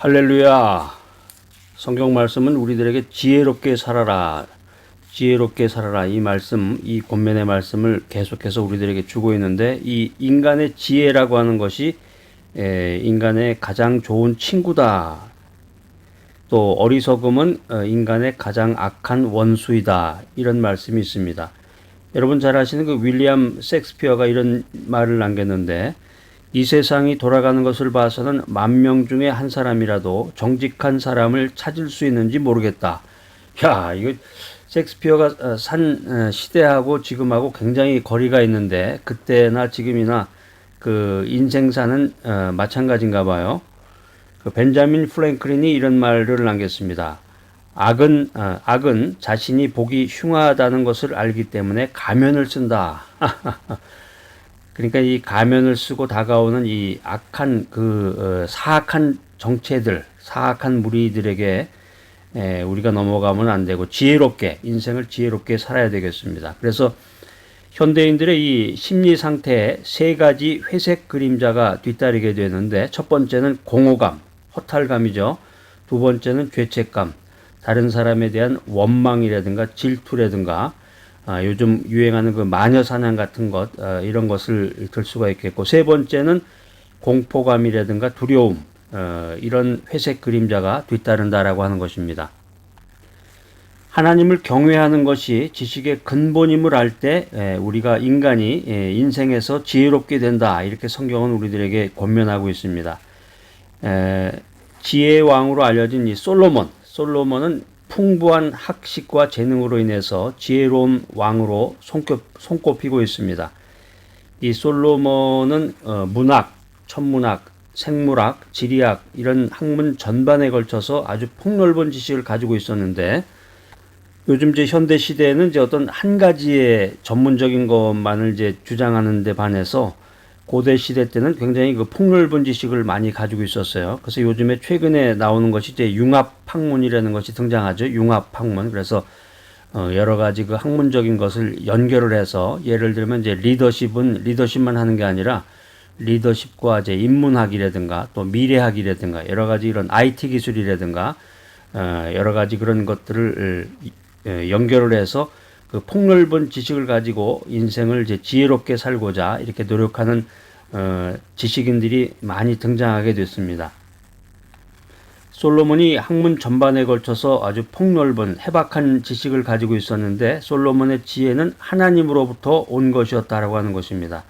할렐루야. 성경 말씀은 우리들에게 지혜롭게 살아라. 지혜롭게 살아라. 이 말씀, 이 권면의 말씀을 계속해서 우리들에게 주고 있는데, 이 인간의 지혜라고 하는 것이 인간의 가장 좋은 친구다. 또 어리석음은 인간의 가장 악한 원수이다. 이런 말씀이 있습니다. 여러분 잘 아시는 그 윌리엄 셰익스피어가 이런 말을 남겼는데, 이 세상이 돌아가는 것을 봐서는 10,000명 중에 한 사람이라도 정직한 사람을 찾을 수 있는지 모르겠다. 야, 이거 셰익스피어가 산 시대하고 지금하고 굉장히 거리가 있는데, 그때나 지금이나 그 인생사는 마찬가지인가 봐요. 그 벤자민 프랭클린이 이런 말을 남겼습니다. 악은 자신이 보기 흉하다는 것을 알기 때문에 가면을 쓴다. 그러니까 이 가면을 쓰고 다가오는 이 악한 사악한 정체들, 사악한 무리들에게 우리가 넘어가면 안 되고 인생을 지혜롭게 살아야 되겠습니다. 그래서 현대인들의 이 심리 상태에 세 가지 회색 그림자가 뒤따르게 되는데, 첫 번째는 공허감, 허탈감이죠. 두 번째는 죄책감, 다른 사람에 대한 원망이라든가 질투라든가, 요즘 유행하는 그 마녀 사냥 같은 것, 이런 것을 들 수가 있겠고, 세 번째는 공포감이라든가 두려움, 이런 회색 그림자가 뒤따른다라고 하는 것입니다. 하나님을 경외하는 것이 지식의 근본임을 알 때 우리가 인간이 인생에서 지혜롭게 된다. 이렇게 성경은 우리들에게 권면하고 있습니다. 지혜의 왕으로 알려진 이 솔로몬은 풍부한 학식과 재능으로 인해서 지혜로운 왕으로 손꼽히고 있습니다. 이 솔로몬은 문학, 천문학, 생물학, 지리학 이런 학문 전반에 걸쳐서 아주 폭넓은 지식을 가지고 있었는데, 요즘 이제 현대 시대에는 이제 어떤 한 가지의 전문적인 것만을 이제 주장하는 데 반해서 고대 시대 때는 굉장히 그 폭넓은 지식을 많이 가지고 있었어요. 그래서 요즘에 최근에 나오는 것이 이제 융합학문이라는 것이 등장하죠. 융합학문. 그래서 여러 가지 그 학문적인 것을 연결을 해서, 예를 들면 이제 리더십만 하는 게 아니라 리더십과 이제 인문학이라든가 또 미래학이라든가 여러 가지 이런 IT 기술이라든가 여러 가지 그런 것들을 연결을 해서 그 폭넓은 지식을 가지고 인생을 이제 지혜롭게 살고자 이렇게 노력하는 지식인들이 많이 등장하게 됐습니다. 솔로몬이 학문 전반에 걸쳐서 아주 폭넓은 해박한 지식을 가지고 있었는데, 솔로몬의 지혜는 하나님으로부터 온 것이었다라고 하는 것입니다.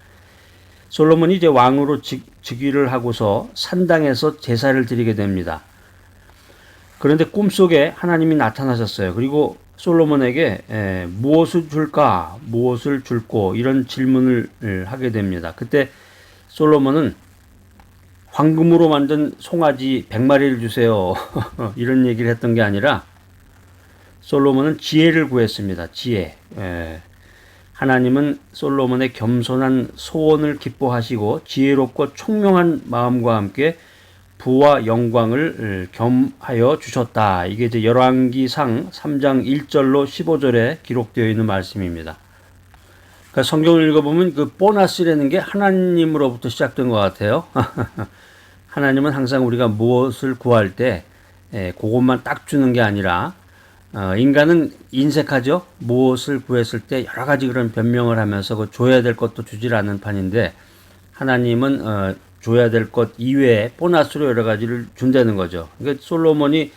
솔로몬이 이제 왕으로 즉위를 하고서 산당에서 제사를 드리게 됩니다. 그런데 꿈속에 하나님이 나타나셨어요. 그리고 솔로몬에게 무엇을 줄까, 무엇을 줄꼬, 이런 질문을 하게 됩니다. 그때 솔로몬은 황금으로 만든 송아지 100마리를 주세요. 이런 얘기를 했던 게 아니라, 솔로몬은 지혜를 구했습니다. 지혜. 하나님은 솔로몬의 겸손한 소원을 기뻐하시고 지혜롭고 총명한 마음과 함께 부와 영광을 겸하여 주셨다. 이게 이제 열왕기상 3장 1절로 15절에 기록되어 있는 말씀입니다. 그러니까 성경을 읽어보면 그 보너스라는 게 하나님으로부터 시작된 것 같아요. 하나님은 항상 우리가 무엇을 구할 때 그것만 딱 주는 게 아니라, 인간은 인색하죠. 무엇을 구했을 때 여러 가지 그런 변명을 하면서 그 줘야 될 것도 주질 않는 판인데, 하나님은 줘야 될 것 이외에 보너스로 여러 가지를 준다는 거죠. 그러니까 솔로몬이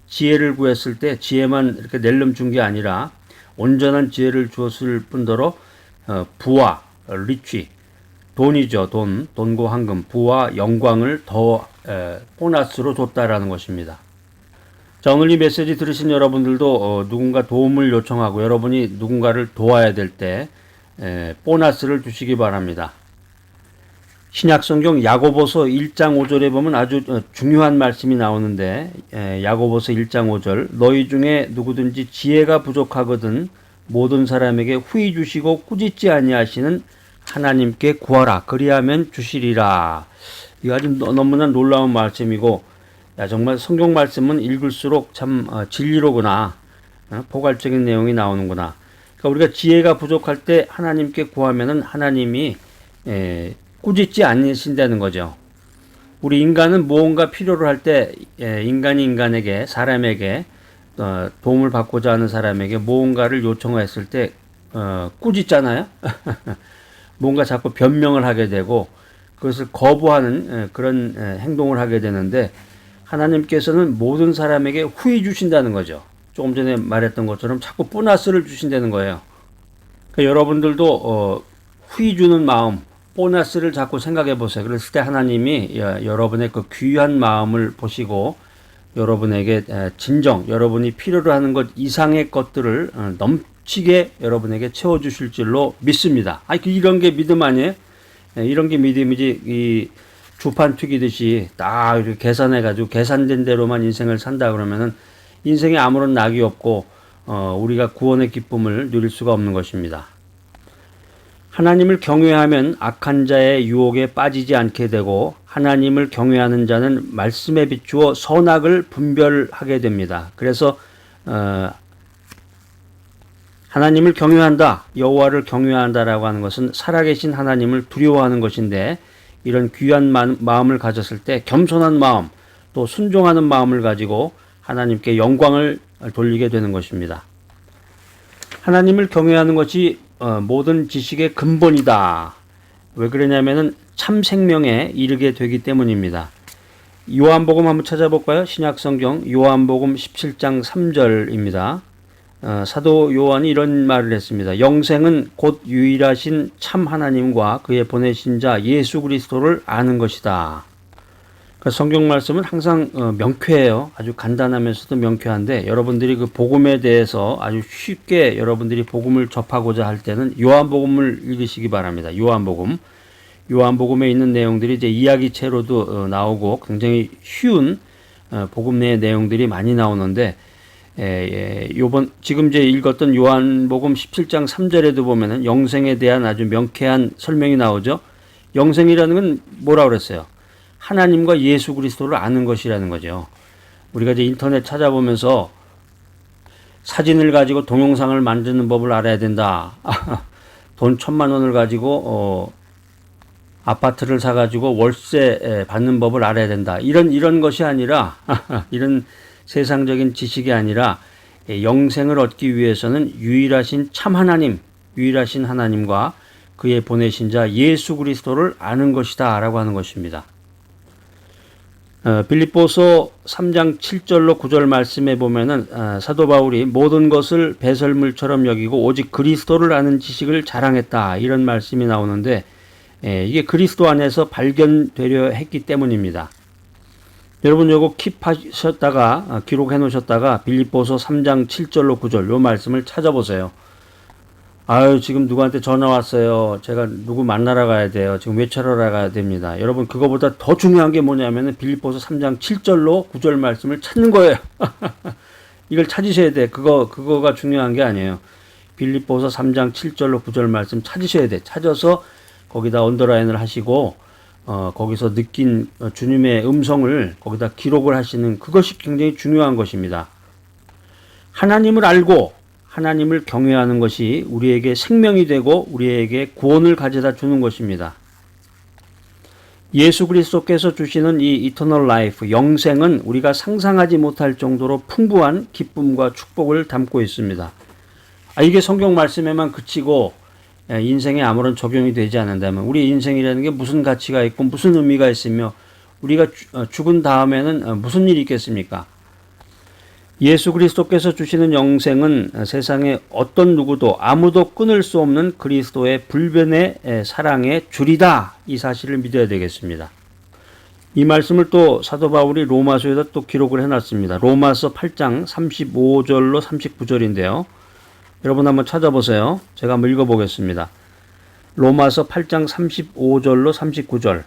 지혜를 구했을 때 지혜만 이렇게 낼름 준 게 아니라 온전한 지혜를 주었을 뿐더러 부와 리치, 돈이죠. 돈과 황금, 부와 영광을 더 보너스로 줬다라는 것입니다. 자, 오늘 이 메시지 들으신 여러분들도 누군가 도움을 요청하고 여러분이 누군가를 도와야 될 때 보너스를 주시기 바랍니다. 신약성경 야고보서 1장 5절에 보면 아주 중요한 말씀이 나오는데, 야고보서 1장 5절, 너희 중에 누구든지 지혜가 부족하거든 모든 사람에게 후히 주시고 꾸짖지 아니하시는 하나님께 구하라, 그리하면 주시리라. 이거 아주 너무나 놀라운 말씀이고, 정말 성경 말씀은 읽을수록 참 진리로구나, 포괄적인 내용이 나오는구나. 그러니까 우리가 지혜가 부족할 때 하나님께 구하면은 하나님이 꾸짖지 않으신다는 거죠. 우리 인간은 무언가 필요로 할 때 인간이 인간에게 사람에게 도움을 받고자 하는 사람에게 무언가를 요청했을 때 꾸짖잖아요. 뭔가 자꾸 변명을 하게 되고 그것을 거부하는 그런 행동을 하게 되는데 하나님께서는 모든 사람에게 후히 주신다는 거죠. 조금 전에 말했던 것처럼 자꾸 보너스를 주신다는 거예요. 그러니까 여러분들도 후히 주는 마음, 보너스를 자꾸 생각해 보세요. 그랬을 때 하나님이 여러분의 그 귀한 마음을 보시고 여러분에게 진정, 여러분이 필요로 하는 것 이상의 것들을 넘치게 여러분에게 채워주실 줄로 믿습니다. 이런 게 믿음 아니에요? 이런 게 믿음이지, 이 주판 튀기듯이 딱 이렇게 계산해가지고 계산된 대로만 인생을 산다 그러면은 인생에 아무런 낙이 없고, 우리가 구원의 기쁨을 누릴 수가 없는 것입니다. 하나님을 경외하면 악한 자의 유혹에 빠지지 않게 되고 하나님을 경외하는 자는 말씀에 비추어 선악을 분별하게 됩니다. 그래서 하나님을 경외한다, 여호와를 경외한다라고 하는 것은 살아계신 하나님을 두려워하는 것인데 이런 귀한 마음을 가졌을 때 겸손한 마음, 또 순종하는 마음을 가지고 하나님께 영광을 돌리게 되는 것입니다. 하나님을 경외하는 것이 모든 지식의 근본이다. 왜 그러냐면은 참 생명에 이르게 되기 때문입니다. 요한복음 한번 찾아볼까요? 신약성경 요한복음 17장 3절입니다. 사도 요한이 이런 말을 했습니다. 영생은 곧 유일하신 참 하나님과 그의 보내신 자 예수 그리스도를 아는 것이다. 성경 말씀은 항상 명쾌해요. 아주 간단하면서도 명쾌한데 여러분들이 그 복음에 대해서 아주 쉽게 여러분들이 복음을 접하고자 할 때는 요한복음을 읽으시기 바랍니다. 요한복음에 있는 내용들이 이제 이야기체로도 나오고 굉장히 쉬운 복음 내의 내용들이 많이 나오는데 지금 이제 읽었던 요한복음 17장 3절에도 보면은 영생에 대한 아주 명쾌한 설명이 나오죠. 영생이라는 건 뭐라고 그랬어요? 하나님과 예수 그리스도를 아는 것이라는 거죠. 우리가 이제 인터넷 찾아보면서 사진을 가지고 동영상을 만드는 법을 알아야 된다. 돈 1,000,000원을 가지고 아파트를 사가지고 월세 받는 법을 알아야 된다. 이런 것이 아니라 이런 세상적인 지식이 아니라 영생을 얻기 위해서는 유일하신 참 하나님, 유일하신 하나님과 그의 보내신 자 예수 그리스도를 아는 것이다 라고 하는 것입니다. 빌립보서 3장 7절로 9절 말씀에 보면은 사도 바울이 모든 것을 배설물처럼 여기고 오직 그리스도를 아는 지식을 자랑했다 이런 말씀이 나오는데 이게 그리스도 안에서 발견되려 했기 때문입니다. 여러분 요거 킵하셨다가 기록해 놓으셨다가 빌립보서 3장 7절로 9절 요 말씀을 찾아보세요. 지금 누구한테 전화 왔어요. 제가 누구 만나러 가야 돼요. 지금 외출하러 가야 됩니다. 여러분 그거보다 더 중요한 게 뭐냐면은 빌립보서 3장 7절로 9절 말씀을 찾는 거예요. 이걸 찾으셔야 돼. 그거가 중요한 게 아니에요. 빌립보서 3장 7절로 9절 말씀 찾으셔야 돼. 찾아서 거기다 언더라인을 하시고 거기서 느낀 주님의 음성을 거기다 기록을 하시는 그것이 굉장히 중요한 것입니다. 하나님을 알고 하나님을 경외하는 것이 우리에게 생명이 되고 우리에게 구원을 가져다 주는 것입니다. 예수 그리스도께서 주시는 이 이터널 라이프, 영생은 우리가 상상하지 못할 정도로 풍부한 기쁨과 축복을 담고 있습니다. 이게 성경 말씀에만 그치고 인생에 아무런 적용이 되지 않는다면 우리 인생이라는 게 무슨 가치가 있고 무슨 의미가 있으며 우리가 죽은 다음에는 무슨 일이 있겠습니까? 예수 그리스도께서 주시는 영생은 세상에 어떤 누구도 아무도 끊을 수 없는 그리스도의 불변의 사랑의 줄이다. 이 사실을 믿어야 되겠습니다. 이 말씀을 또 사도 바울이 로마서에다 또 기록을 해놨습니다. 로마서 8장 35절로 39절인데요. 여러분 한번 찾아보세요. 제가 한번 읽어보겠습니다. 로마서 8장 35절로 39절.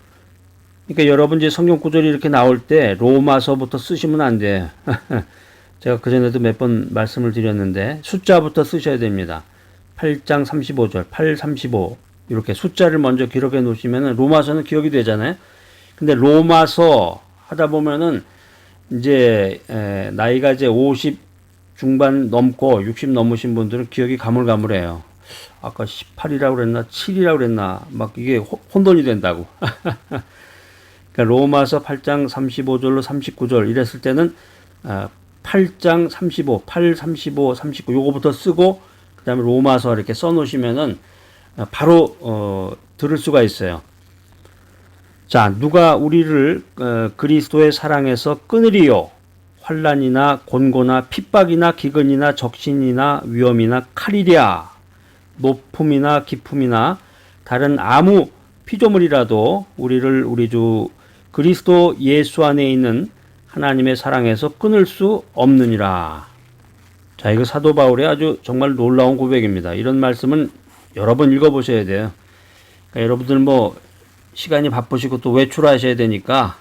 그러니까 여러분 이제 성경 구절이 이렇게 나올 때 로마서부터 쓰시면 안 돼. 제가 그전에도 몇 번 말씀을 드렸는데 숫자부터 쓰셔야 됩니다. 8장 35절, 835 이렇게 숫자를 먼저 기록해 놓으시면 로마서는 기억이 되잖아요. 근데 로마서 하다 보면은 이제 나이가 이제 50 중반 넘고 60 넘으신 분들은 기억이 가물가물해요. 아까 18이라고 그랬나 7이라고 그랬나 막 이게 혼돈이 된다고. 그러니까 로마서 8장 35절로 39절 이랬을 때는 8장 35, 8, 35, 39 요거부터 쓰고 그 다음에 로마서 이렇게 써놓으시면은 바로 들을 수가 있어요. 자, 누가 우리를 그리스도의 사랑에서 끊으리요? 환난이나 곤고나 핍박이나 기근이나 적신이나 위험이나 칼이랴. 높음이나 기품이나 다른 아무 피조물이라도 우리를 우리 주 그리스도 예수 안에 있는 하나님의 사랑에서 끊을 수 없느니라. 자, 이거 사도 바울의 아주 정말 놀라운 고백입니다. 이런 말씀은 여러 번 읽어보셔야 돼요. 그러니까 여러분들 뭐 시간이 바쁘시고 또 외출하셔야 되니까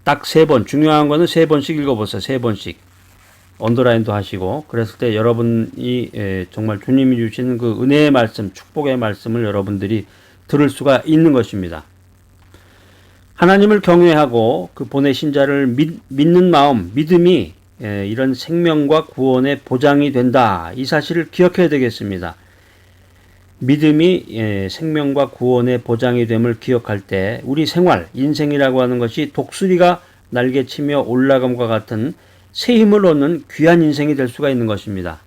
딱 3번, 중요한 거는 3번씩 읽어보세요. 3번씩 언더라인도 하시고, 그랬을 때 여러분이 정말 주님이 주시는 그 은혜의 말씀, 축복의 말씀을 여러분들이 들을 수가 있는 것입니다. 하나님을 경외하고 그 보내신 자를 믿는 마음, 믿음이 이런 생명과 구원의 보장이 된다. 이 사실을 기억해야 되겠습니다. 믿음이 생명과 구원의 보장이 됨을 기억할 때 우리 생활, 인생이라고 하는 것이 독수리가 날개치며 올라감과 같은 새 힘을 얻는 귀한 인생이 될 수가 있는 것입니다.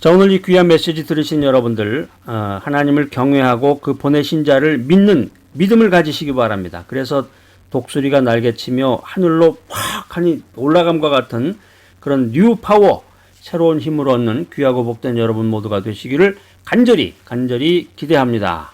자, 오늘 이 귀한 메시지 들으신 여러분들, 하나님을 경외하고 그 보내신 자를 믿는 믿음을 가지시기 바랍니다. 그래서 독수리가 날개치며 하늘로 확 하니 올라감과 같은 그런 뉴 파워, 새로운 힘을 얻는 귀하고 복된 여러분 모두가 되시기를 간절히 기대합니다.